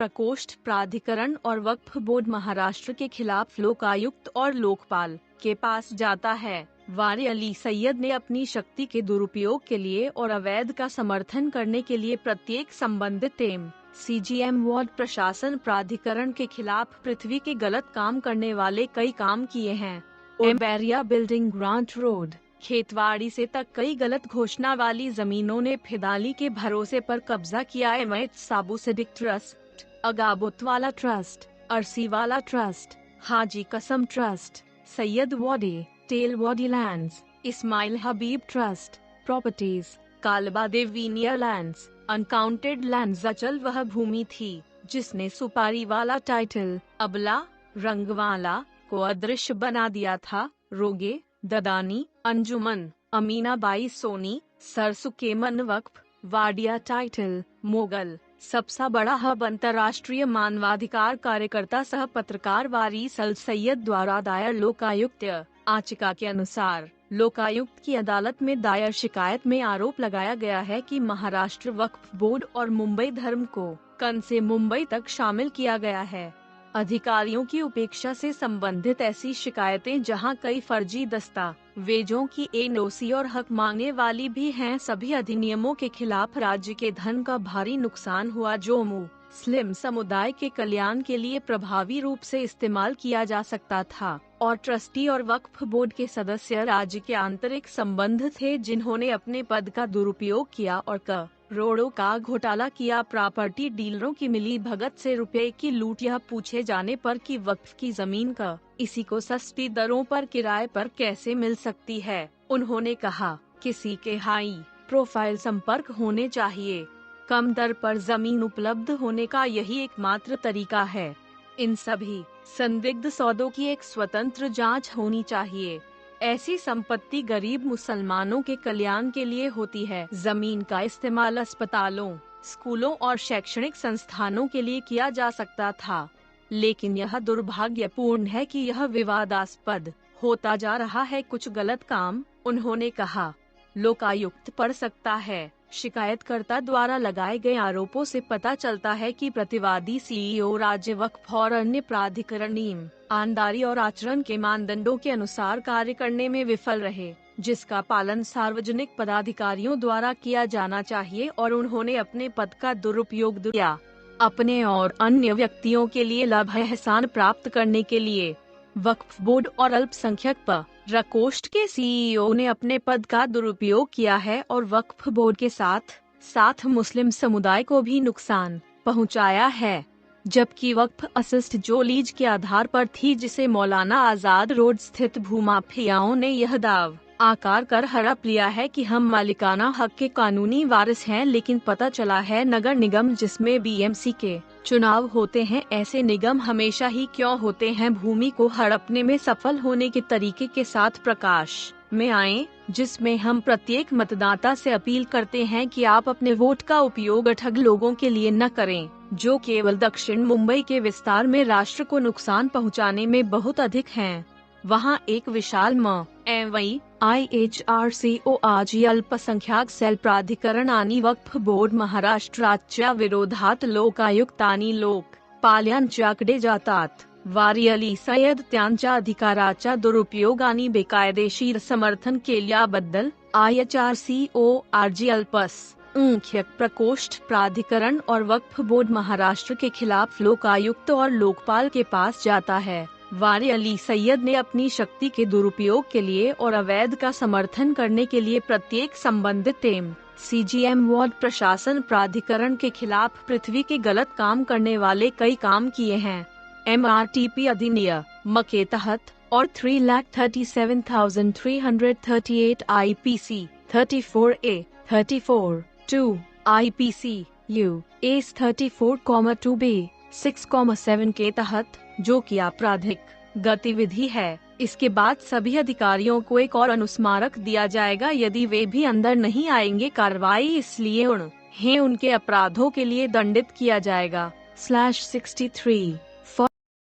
प्रकोष्ठ प्राधिकरण और वक्फ बोर्ड महाराष्ट्र के खिलाफ लोकायुक्त और लोकपाल के पास जाता है। वारी अली सैयद ने अपनी शक्ति के दुरुपयोग के लिए और अवैध का समर्थन करने के लिए प्रत्येक संबंधित CGM वार्ड प्रशासन प्राधिकरण के खिलाफ पृथ्वी के गलत काम करने वाले कई काम किए हैं। बैरिया बिल्डिंग ग्रांट रोड खेतवाड़ी से तक कई गलत घोषणा वाली जमीनों ने फिदाली के भरोसे पर कब्जा किया। एमएच साबुसिडिक ट्रस्ट, अगाबुतवाला ट्रस्ट, अरसीवाला ट्रस्ट, हाजी कसम ट्रस्ट, सैयद वाडी टेल वाडी लैंड्स, इस्माइल हबीब trust properties, कालबा देवीनिया lands, uncounted lands अचल वह भूमि थी जिसने सुपारी वाला टाइटल अबला रंगवाला को अदृश्य बना दिया था। रोगे, ददानी, अंजुमन, अमीनाबाई सोनी, सरसुकेमन वक्फ, वाडिया टाइटल, मोगल। सबसे बड़ा हब अंतर्राष्ट्रीय मानवाधिकार कार्यकर्ता सह पत्रकार वारिस अल सैयद द्वारा दायर लोकायुक्त याचिका के अनुसार लोकायुक्त की अदालत में दायर शिकायत में आरोप लगाया गया है कि महाराष्ट्र वक्फ बोर्ड और मुंबई धर्म को कन से मुंबई तक शामिल किया गया है। अधिकारियों की उपेक्षा से संबंधित ऐसी शिकायतें जहां कई फर्जी दस्तावेजों की एनओसी और हक मांगने वाली भी हैं। सभी अधिनियमों के खिलाफ राज्य के धन का भारी नुकसान हुआ जो मुस्लिम समुदाय के कल्याण के लिए प्रभावी रूप से इस्तेमाल किया जा सकता था, और ट्रस्टी और वक्फ बोर्ड के सदस्य राज्य के आंतरिक संबंध थे जिन्होंने अपने पद का दुरुपयोग किया और करोड़ों का घोटाला किया। प्रॉपर्टी डीलरों की मिली भगत से रुपए की लूट। यह पूछे जाने पर कि वक्फ की जमीन का इसी को सस्ती दरों पर किराए पर कैसे मिल सकती है, उन्होंने कहा किसी के हाई प्रोफाइल संपर्क होने चाहिए। कम दर पर जमीन उपलब्ध होने का यही एकमात्र तरीका है। इन सभी संदिग्ध सौदों की एक स्वतंत्र जांच होनी चाहिए। ऐसी संपत्ति गरीब मुसलमानों के कल्याण के लिए होती है। जमीन का इस्तेमाल अस्पतालों, स्कूलों और शैक्षणिक संस्थानों के लिए किया जा सकता था, लेकिन यह दुर्भाग्यपूर्ण है कि यह विवादास्पद होता जा रहा है। कुछ गलत काम, उन्होंने कहा, लोकायुक्त पढ़ सकता है। शिकायतकर्ता द्वारा लगाए गए आरोपों से पता चलता है कि प्रतिवादी सीईओ राज्य वक्फ और अन्य प्राधिकरण ईमानदारी और आचरण के मानदंडों के अनुसार कार्य करने में विफल रहे, जिसका पालन सार्वजनिक पदाधिकारियों द्वारा किया जाना चाहिए, और उन्होंने अपने पद का दुरुपयोग किया अपने और अन्य व्यक्तियों के लिए लाभ एहसान प्राप्त करने के लिए। वक्फ बोर्ड और अल्पसंख्यक प्रकोष्ठ के सीईओ ने अपने पद का दुरुपयोग किया है और वक्फ बोर्ड के साथ मुस्लिम समुदाय को भी नुकसान पहुंचाया है, जबकि वक्फ असिस्ट जो लीज के आधार पर थी, जिसे मौलाना आजाद रोड स्थित भूमाफियाओं ने यह दाव आकार कर हड़प लिया है कि हम मालिकाना हक के कानूनी वारिस हैं, लेकिन पता चला है नगर निगम जिसमें बीएमसी के चुनाव होते हैं, ऐसे निगम हमेशा ही क्यों होते हैं, भूमि को हड़पने में सफल होने के तरीके के साथ प्रकाश में आए, जिसमें हम प्रत्येक मतदाता से अपील करते हैं कि आप अपने वोट का उपयोग अठग लोगों के लिए न करें, जो केवल दक्षिण मुंबई के विस्तार में राष्ट्र को नुकसान पहुंचाने में बहुत अधिक हैं। वहां एक विशाल IHRCORG अल्पसंख्याक सेल प्राधिकरण आणि वक्फ बोर्ड महाराष्ट्राच्या विरोधात लोकायुक्त आणि लोकपाल यांच्याकडे जातात. वारी अली सय्यद त्यांच्या अधिकाराचा दुरुपयोग आणि बेकायदेशीर समर्थन केल्याबद्दल IHRCORG अल्पसंख्यक प्रकोष्ठ प्राधिकरण और वक्फ बोर्ड महाराष्ट्र के खिलाफ लोकायुक्त और लोकपाल के पास जाता है। वारी अली सैयद ने अपनी शक्ति के दुरुपयोग के लिए और अवैध का समर्थन करने के लिए प्रत्येक संबंधित CGM वार्ड प्रशासन प्राधिकरण के खिलाफ पृथ्वी के गलत काम करने वाले कई काम किए हैं। MRTP अधिनियम के तहत और 3,37,338 IPC 34A 34(2) IPC US 34,2B 6,7 के तहत, जो कि आपराधिक गतिविधि है। इसके बाद सभी अधिकारियों को एक और अनुस्मारक दिया जाएगा यदि वे भी अंदर नहीं आएंगे। कार्रवाई इसलिए उन्हें उनके अपराधों के लिए दंडित किया जाएगा। /63